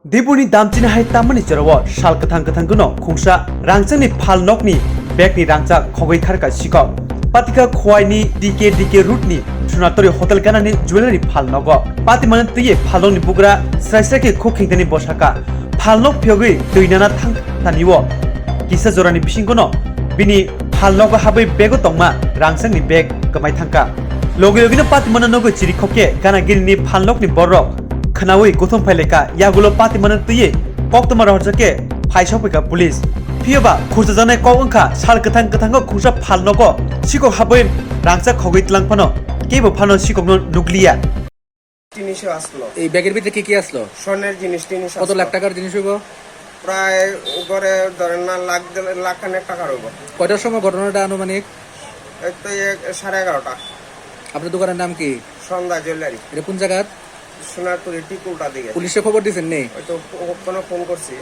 Dibuni damchina hai tamani jarawa shal kathang kuno khungsa rangchangni phalnokni bekni rangcha khogoi kharka sikok patika khwaini dike rootni sunatori hotel ganani jewelry phalnogo patiman tiye phalongni bugra sraisrake khokhingdani bosaka phalnok phyogi tuinana thang taniwo kisa jorani bisingkono bini phalnogo habai bego tongma rangchangni beg kamai thangka logino patiman nogo chiri khokke ganagirni phalnokni borok Kanawi gothong phaileka yagulo pati manan tuye koktomar horjake phaisopika police phiyoba khurjane kongka sal kathang ko khursa phalnogo sikok haboi rangcha khogoi tlangpano kebo phano sikokno nukliya জিনিস আসলো এই ব্যাগের ভিতরে কি আসলো? স্বর্ণের জিনিস কত লাখ টাকার জিনিস হইব? প্রায় করে ধরেন না লাখ খানেক টাকার হইব। কয়টার সময় ঘটনাটা আনুমানিক? এই তো 11:30টা। আপনার দোকানের নাম কি? সন্ধ্যা জুয়েলারি। এটা কোন জায়গা? সোনারপুরের টিকুলটা দিকে। পুলিশে খবর দিয়েছেন নেই? ওই তো কোনো ফোন করছি।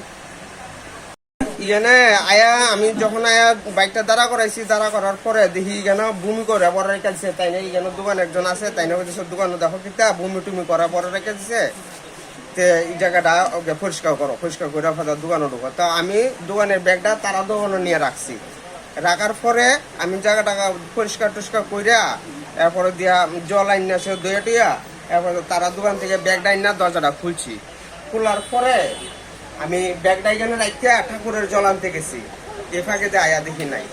আয়া আমি যখন আয়া বাইকটা দাঁড়া করাইছি, দাঁড়া করার পরে দেখি কেন বমি করে পরে রেখেছে, তাই না কেন দোকানে একজন আছে, তাই না দোকানে দেখো কিতা বমি টুমি করা পরে রেখেছে, এই জায়গাটা পরিষ্কার করো, পরিষ্কার করে দোকানে ঢুকো। তো আমি দোকানের ব্যাগটা তারা দোকানে নিয়ে রাখছি, রাখার পরে আমি জায়গাটা পরিষ্কার টুষ্কার কইরা এরপরে দিয়া জল আইনা সে দইয়া টইয়া এরপরে তারা দোকান থেকে ব্যাগটা আইনা দরজাটা খুলছি, খোলার পরে আমি ব্যাগটা এখানে রাখিয়া ঠাকুরের জল আনতে গেছি, এ ফাঁকে আয়া দেখি নাই।